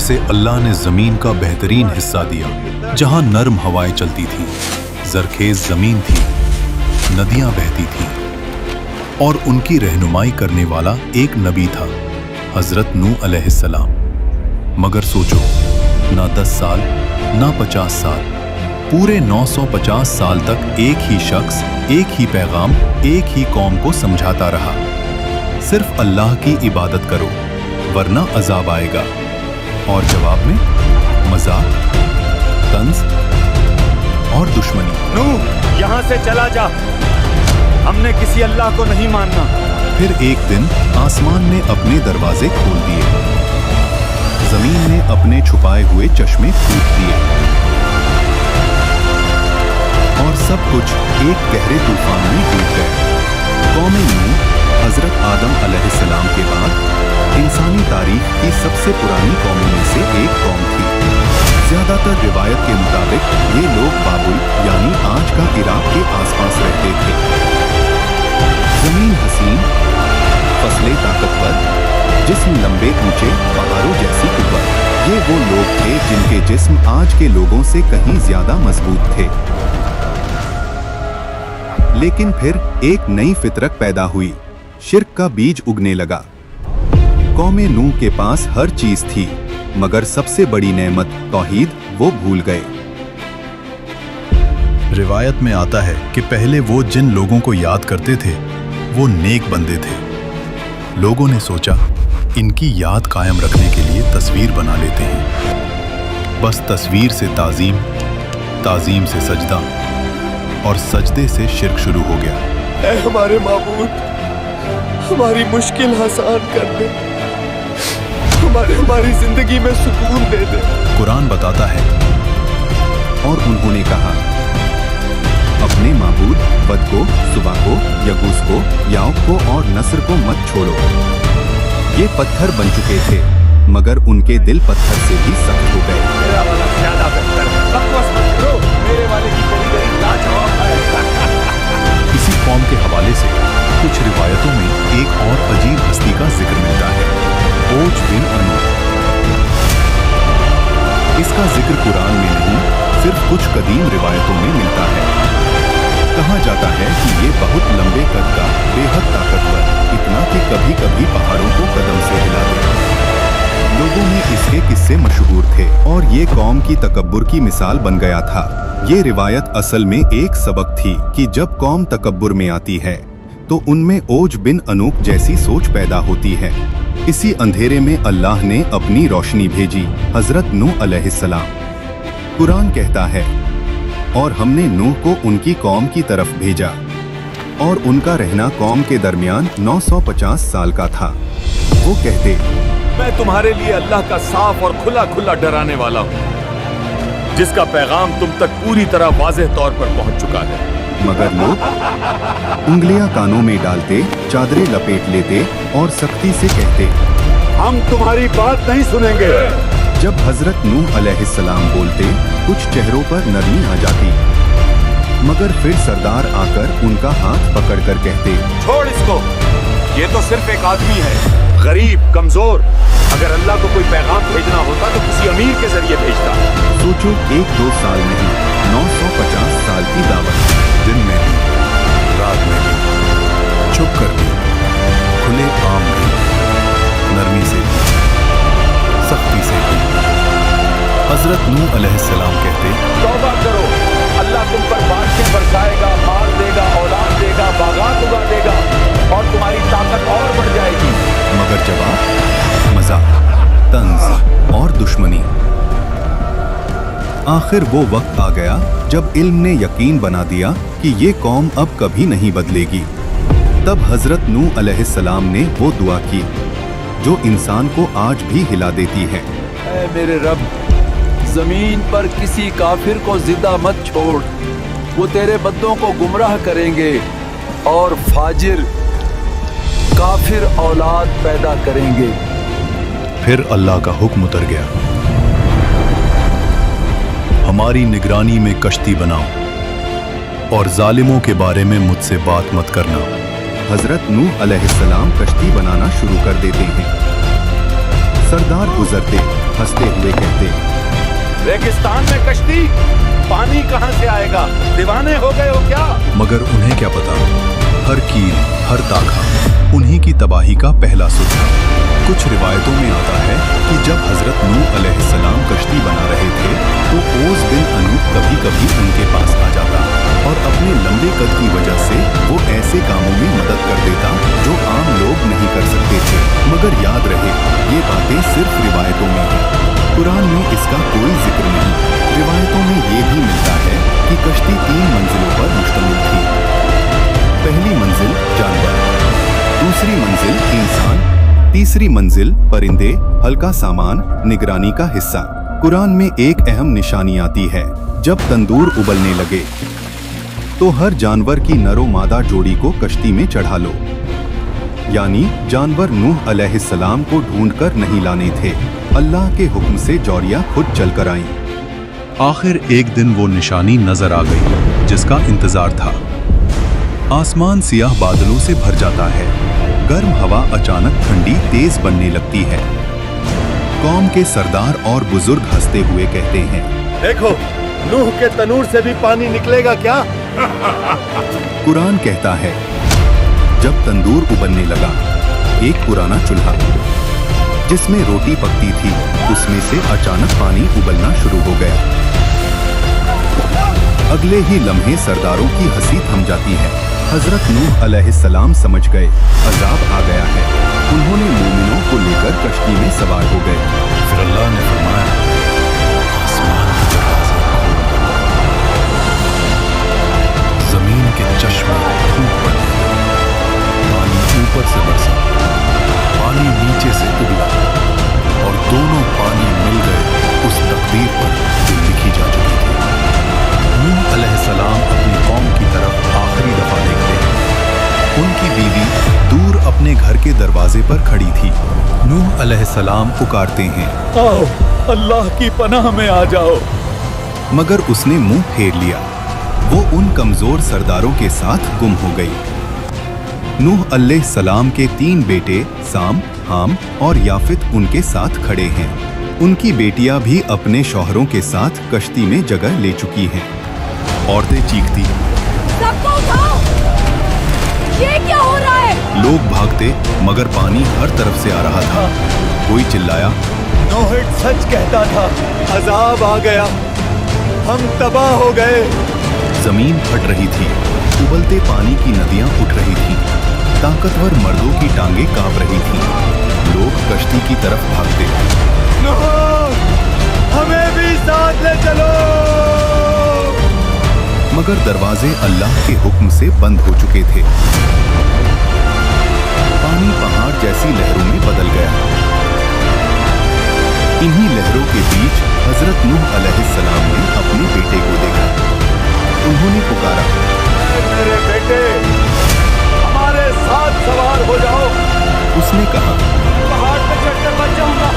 जैसे अल्लाह ने ज़मीन का बेहतरीन हिस्सा दिया जहां नर्म हवाएं चलती थीं, ज़रखेज़ ज़मीन थी, नदियां बहती थीं और उनकी रहनुमाई करने वाला एक नबी था, हज़रत नूह अलैहिस्सलाम। मगर सोचो, ना 10 साल ना 50 साल, पूरे 950 साल तक एक ही शख्स, एक ही पैगाम, एक ही कौम को समझाता रहा, सिर्फ अल्लाह की इबादत करो वरना अजाब आएगा। और जवाब में मजाक, तंज और दुश्मनी। नूह, यहाँ से चला जा, हमने किसी अल्लाह को नहीं मानना। फिर एक दिन आसमान ने अपने दरवाजे खोल दिए, जमीन ने अपने छुपाए हुए चश्मे फूंक दिए और सब कुछ एक गहरे तूफान में डूब गए। कौम नूह हजरत आदम अलैहिस्सलाम के बाद इंसानी तारीख की सबसे पुरानी कौमों में से एक कौम थी। ज्यादातर रिवायत के मुताबिक ये लोग बाबुल यानी आज का इराक के आसपास रहते थे। जमीन हसीन, फसलें ताकतवर, जिस्म लंबे ऊंचे पहाड़ों जैसी कुव्वत। ये वो लोग थे जिनके जिस्म आज के लोगों से कहीं ज्यादा मजबूत थे। लेकिन फिर एक नई फितरत पैदा हुई, शिर्क का बीज उगने लगा। कौम नूह के पास हर चीज थी, मगर सबसे बड़ी नेमत तौहीद वो भूल गए। रिवायत में आता है कि पहले वो जिन लोगों को याद करते थे वो नेक बंदे थे। लोगों ने सोचा इनकी याद कायम रखने के लिए तस्वीर बना लेते हैं। बस तस्वीर से ताजीम, ताजीम से सजदा और सजदे से शिर्क शुरू हो गया। ऐ हमारे माबूद, हमारी मुश्किल आसान कर दे, हमारी जिंदगी में सुकून दे दे। कुरान बताता है, और उन्होंने कहा, अपने माबूद वद को, सुबा को, यगूस को, याऊक को और नस्र को मत छोड़ो। ये पत्थर बन चुके थे, मगर उनके दिल पत्थर से भी सख्त हो गए। मेरा वाला ज्यादा बेहतर है, बकवास मत करो, मेरे वाले की करी लाजवाब है। इसी कौम के हवाले से कुछ रिवायतों में एक और अजीब हस्ती का जिक्र मिलता है, ओज बिन अनूक। इसका जिक्र कुरान में नहीं, सिर्फ कुछ कदीम रिवायतों में मिलता है। कहा जाता है कि ये बहुत लंबे कद का, बेहद ताकतवर, इतना कि कभी कभी पहाड़ों को कदम से हिला दे। लोगों में इसके किस्से मशहूर थे और ये कौम की तकब्बुर की मिसाल बन गया था। ये रिवायत असल में एक सबक थी कि जब कौम तकब्बुर में आती है तो उनमें ओज बिन अनूक जैसी सोच पैदा होती है। इसी अंधेरे में अल्लाह ने अपनी रोशनी भेजी, हजरत नूह अलैहिस्सलाम। कुरान कहता है, और हमने नूह को उनकी कौम की तरफ भेजा और उनका रहना कौम के दरमियान 950 साल का था। वो कहते, मैं तुम्हारे लिए अल्लाह का साफ और खुला खुला डराने वाला हूँ, जिसका पैगाम तुम तक पूरी तरह वाज़ेह तौर पर पहुँच चुका है। मगर लोग उंगलियां कानों में डालते, चादरें लपेट लेते और सख्ती से कहते, हम तुम्हारी बात नहीं सुनेंगे। जब हजरत नूह अलैहिस्सलाम बोलते, कुछ चेहरों पर नरमी आ जाती, मगर फिर सरदार आकर उनका हाथ पकड़कर कहते, छोड़ इसको, ये तो सिर्फ एक आदमी है, गरीब, कमजोर। अगर अल्लाह को कोई पैगाम भेजना होता तो किसी अमीर के जरिए भेजता। सोचो, 1-2 साल नहीं, 950 साल की दावत, दिन में भी, रात में भी, छुप कर भी, खुले आम भी, नरमी से भी, सख्ती से भी। हजरत नूह अलैहिस्सलाम कहते, तौबा करो, अल्लाह तुम पर बारिशें बरसाएगा, माल देगा, औलाद देगा, बागात उगा देगा और तुम्हारी ताकत और बढ़ जाएगी। मगर जवाब मजाक, तंज और दुश्मनी। आखिर वो वक्त आ गया जब इल्म ने यकीन बना दिया कि ये कौम अब कभी नहीं बदलेगी। तब हजरत नूह अलैहिस्सलाम ने वो दुआ की जो इंसान को आज भी हिला देती है। ऐ मेरे रब, जमीन पर किसी काफिर को जिंदा मत छोड़, वो तेरे बंदों को गुमराह करेंगे और फाजिर काफिर औलाद पैदा करेंगे। फिर अल्लाह का हुक्म उतर गया, हमारी निगरानी में कश्ती बनाओ और जालिमों के बारे में मुझसे बात मत करना। हजरत नूह अलैहिस्सलाम कश्ती बनाना शुरू कर देते हैं। सरदार गुजरते हंसते हुए कहते, रेगिस्तान में कश्ती, पानी कहाँ से आएगा? दीवाने हो गए हो क्या? मगर उन्हें क्या पता, हर कील हर ताखा उन्हीं की तबाही का पहला सुर था। कुछ रिवायतों में आता है कि जब हजरत नूह अलैहिस्सलाम कश्ती बना रहे थे तो ओस बिन अनूब कभी कभी उनके पास आ जाता और अपने लंबे कद की वजह से वो ऐसे कामों में मदद कर देता जो आम लोग नहीं कर सकते थे। मगर याद रहे, ये बातें सिर्फ रिवायतों में हैं, कुरान में इसका कोई जिक्र नहीं। रिवायतों में ये भी मिलता है कि कश्ती 3 मंजिलों पर मुश्तमिल थी। पहली मंजिल जानवर, दूसरी मंजिल इंसान, तीसरी मंजिल परिंदे, हल्का सामान, निगरानी का हिस्सा। कुरान में एक अहम निशानी आती है, जब तंदूर उबलने लगे तो हर जानवर की नरो मादा जोड़ी को कश्ती में चढ़ा लो। यानी जानवर नूह अलैहिस्सलाम को ढूंढकर नहीं लाने थे, अल्लाह के हुक्म से जौरिया खुद चलकर आईं। आखिर एक दिन वो निशानी नजर आ गई जिसका इंतजार था। आसमान सियाह बादलों से भर जाता है, गर्म हवा अचानक ठंडी तेज बनने लगती है। कौम के सरदार और बुजुर्ग हंसते हुए कहते हैं, देखो, नूह के तनूर से भी पानी निकलेगा क्या? कुरान कहता है, जब तंदूर उबलने लगा, एक पुराना चूल्हा जिसमें रोटी पकती थी, उसमें से अचानक पानी उबलना शुरू हो गया। अगले ही लम्हे सरदारों की हंसी थम जाती है। हजरत नूह अलैहिस्सलाम समझ गए, अजाब आ गया है। उन्होंने मोमिनों को लेकर कश्ती में सवार हो गए। फिर अल्लाह ने फरमाया, आसमान के दरवाजे, जमीन के चश्मे फूट पड़े, पानी ऊपर से बरसा, पानी नीचे से उबला और दोनों पानी मिल गए उस तकदीर पर जो लिखी जा चुकी थी। नूह अलैहिस्सलाम अपनी कौम की तरफ आखिरी दफा देखते हैं। उनकी बीवी दूर अपने घर के दरवाजे पर खड़ी थी। नूह अलैहिस्सलाम पुकारते हैं, आओ, अल्लाह की पनाह में आ जाओ। मगर उसने मुंह फेर लिया। वो उन कमजोर सरदारों के साथ गुम हो गई। नूह अलैहिस्सलाम के 3 बेटे साम, हाम और याफित उनके साथ खड़े हैं। उनकी बेटियां भी अपने शौहरों के साथ कश्ती में जगह ले चुकी हैं। औरतें चीखती, सबको उठाओ, ये क्या हो रहा है? लोग भागते, मगर पानी हर तरफ से आ रहा था। कोई चिल्लाया, नूह सच कहता था, अजाब आ गया, हम तबाह हो गए। जमीन फट रही थी, उबलते पानी की नदियां उठ रही थीं, ताकतवर मर्दों की टांगें कांप रही थीं। लोग कश्ती की तरफ भागते, नूह, हमें भी साथ ले चलो। मगर दरवाजे अल्लाह के हुक्म से बंद हो चुके थे। पानी पहाड़ जैसी लहरों में बदल गया। इन्हीं लहरों के बीच हजरत नूह अलैहिस्सलाम ने अपने बेटे को देखा। उन्होंने पुकारा, मेरे बेटे, हमारे साथ सवार हो जाओ। उसने कहा, पहाड़ पे चढ़कर बच जाऊंगा।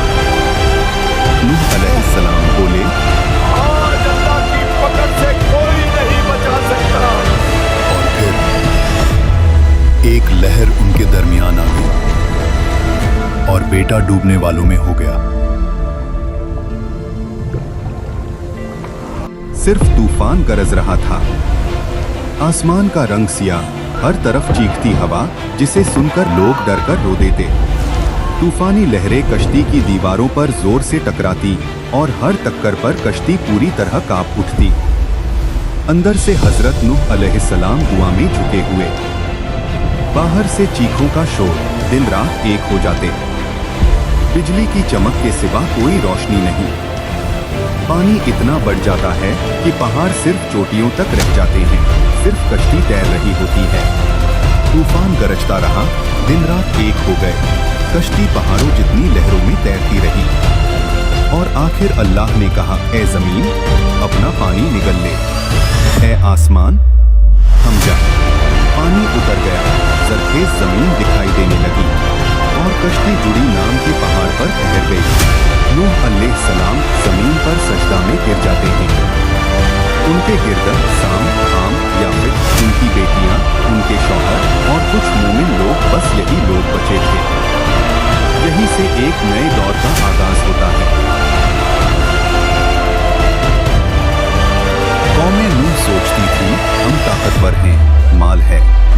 नूह अलैहिस्सलाम बोले, आज अल्लाह की पकड़ से कोई नहीं बचा सकता। और फिर एक लहर उनके दरमियान आ गई और बेटा डूबने वालों में हो गया। सिर्फ तूफान गरज रहा था। आसमान का रंग सियाह, हर तरफ चीखती हवा जिसे सुनकर लोग डरकर रो देते। तूफानी लहरें कश्ती की दीवारों पर जोर से टकराती और हर टक्कर पर कश्ती पूरी तरह कांप उठती। अंदर से हजरत नूह अलैहिस्सलाम कुआं में झुके हुए। बाहर से चीखों का शोर, दिन रात एक हो जाते। बिजली की चमक के सिवा कोई रोशनी नहीं। पानी इतना बढ़ जाता है कि पहाड़ सिर्फ चोटियों तक रह जाते हैं, सिर्फ कश्ती तैर रही होती है। तूफान गरजता रहा, दिन रात एक हो गए। कश्ती पहाड़ों जितनी लहरों में तैरती रही और आखिर अल्लाह ने कहा, ए जमीन, अपना पानी निगल ले। ए आसमान, थम जा। पानी उतर गया, जरखेज जमीन दिखाई देने लगी और कश्ती जुड़ी नाम के पहाड़ पर ठहर गई। नूह अलैहिस्सलाम जमीन पर सजदा में गिर जाते हैं। उनके गिरदर साम, हाम, याफित, उनकी बेटियां, उनके शौहर और कुछ मोमिन लोग, बस यही लोग बचे थे। यहीं से एक नए दौर का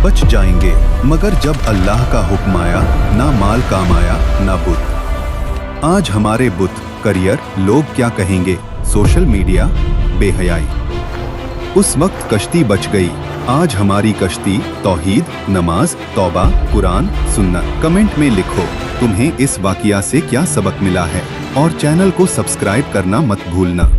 बच जाएंगे। मगर जब अल्लाह का हुक्म आया, ना माल काम आया, ना बुत। आज हमारे बुत, करियर, लोग क्या कहेंगे, सोशल मीडिया, बेहयाई। उस वक्त कश्ती बच गई, आज हमारी कश्ती तौहीद, नमाज, तौबा, कुरान, सुन्नत। कमेंट में लिखो तुम्हें इस वाकया से क्या सबक मिला है और चैनल को सब्सक्राइब करना मत भूलना।